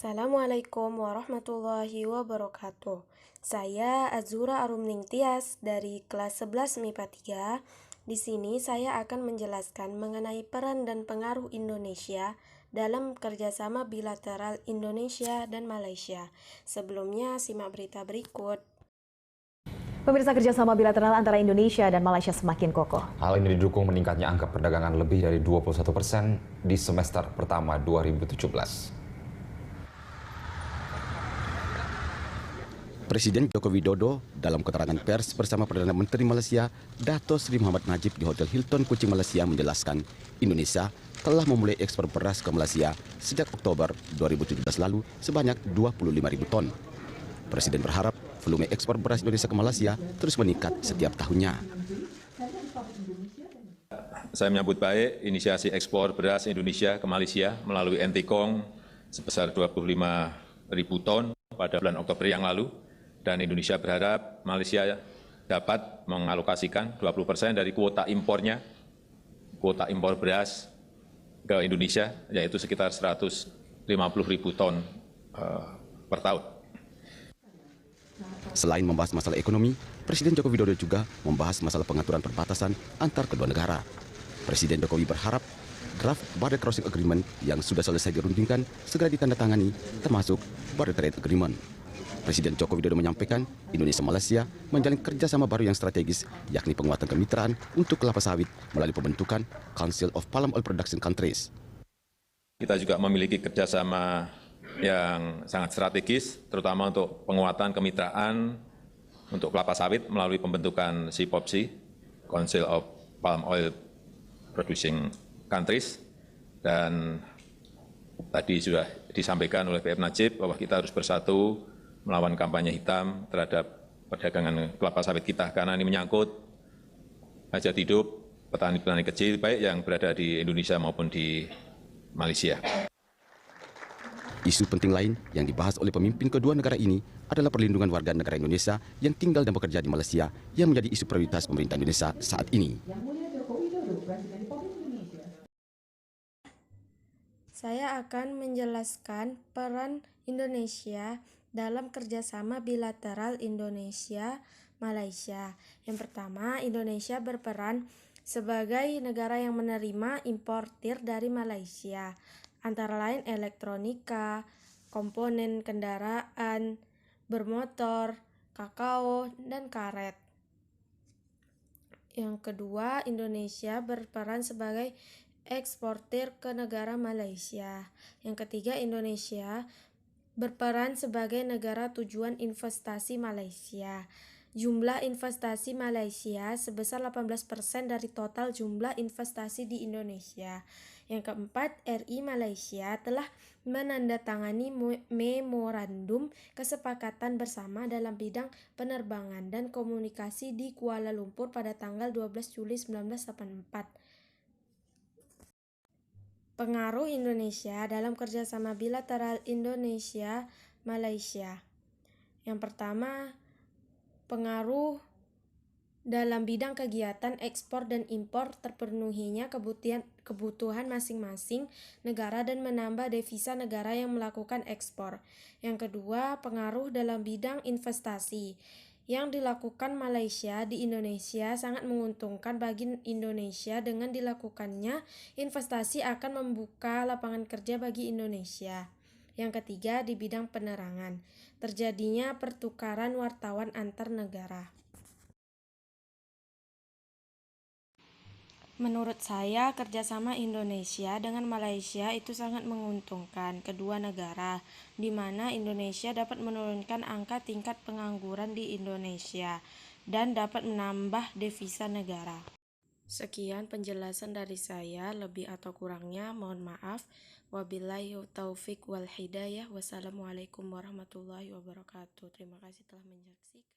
Assalamualaikum warahmatullahi wabarakatuh. Saya Azura Arumning Tias dari kelas 11 MIPA 3. Di sini saya akan menjelaskan mengenai peran dan pengaruh Indonesia dalam kerjasama bilateral Indonesia dan Malaysia. Sebelumnya simak berita berikut. Pemirsa, kerjasama bilateral antara Indonesia dan Malaysia semakin kokoh. Hal ini didukung meningkatnya angka perdagangan lebih dari 21% di semester pertama 2017. Presiden Joko Widodo dalam keterangan pers bersama Perdana Menteri Malaysia, Dato Seri Muhammad Najib di Hotel Hilton Kuching, Malaysia menjelaskan Indonesia telah memulai ekspor beras ke Malaysia sejak Oktober 2017 lalu sebanyak 25.000 ton. Presiden berharap volume ekspor beras Indonesia ke Malaysia terus meningkat setiap tahunnya. Saya menyambut baik inisiasi ekspor beras Indonesia ke Malaysia melalui NTCONG sebesar 25.000 ton pada bulan Oktober yang lalu. Dan Indonesia berharap Malaysia dapat mengalokasikan 20% dari kuota impornya, kuota impor beras ke Indonesia, yaitu sekitar 150.000 ton per tahun. Selain membahas masalah ekonomi, Presiden Joko Widodo juga membahas masalah pengaturan perbatasan antar kedua negara. Presiden Jokowi berharap draft Border Crossing Agreement yang sudah selesai dirundingkan segera ditandatangani, termasuk Border Trade Agreement. Presiden Joko Widodo menyampaikan Indonesia-Malaysia menjalin kerjasama baru yang strategis, yakni penguatan kemitraan untuk kelapa sawit melalui pembentukan Council of Palm Oil Production Countries. Kita juga memiliki kerjasama yang sangat strategis, terutama untuk penguatan kemitraan untuk kelapa sawit melalui pembentukan CPOPC, Council of Palm Oil Producing Countries, dan tadi sudah disampaikan oleh PM Najib bahwa kita harus bersatu melawan kampanye hitam terhadap perdagangan kelapa sawit kita, karena ini menyangkut hajat hidup petani-petani kecil, baik yang berada di Indonesia maupun di Malaysia. Isu penting lain yang dibahas oleh pemimpin kedua negara ini adalah perlindungan warga negara Indonesia yang tinggal dan bekerja di Malaysia, yang menjadi isu prioritas pemerintah Indonesia saat ini. Saya akan menjelaskan peran Indonesia dalam kerjasama bilateral Indonesia-Malaysia. Yang pertama, Indonesia berperan sebagai negara yang menerima importir dari Malaysia, antara lain elektronika, komponen kendaraan, bermotor, kakao, dan karet. Yang kedua, Indonesia berperan sebagai eksportir ke negara Malaysia. Yang ketiga, Indonesia berperan sebagai negara tujuan investasi Malaysia. Jumlah investasi Malaysia sebesar 18% dari total jumlah investasi di Indonesia. Yang keempat, RI Malaysia telah menandatangani memorandum kesepakatan bersama dalam bidang penerbangan dan komunikasi di Kuala Lumpur pada tanggal 12 Juli 1984. Pengaruh Indonesia dalam kerjasama bilateral Indonesia-Malaysia. Yang pertama, pengaruh dalam bidang kegiatan ekspor dan impor terpenuhinya kebutuhan masing-masing negara dan menambah devisa negara yang melakukan ekspor. Yang kedua, pengaruh dalam bidang investasi. Yang dilakukan Malaysia di Indonesia sangat menguntungkan bagi Indonesia. Dengan dilakukannya, investasi akan membuka lapangan kerja bagi Indonesia. Yang ketiga, di bidang penerangan, terjadinya pertukaran wartawan antar negara. Menurut saya, kerjasama Indonesia dengan Malaysia itu sangat menguntungkan kedua negara, di mana Indonesia dapat menurunkan angka tingkat pengangguran di Indonesia dan dapat menambah devisa negara. Sekian penjelasan dari saya, lebih atau kurangnya mohon maaf. Wabillahi taufik wal hidayah. Wassalamualaikum warahmatullahi wabarakatuh. Terima kasih telah menyaksikan.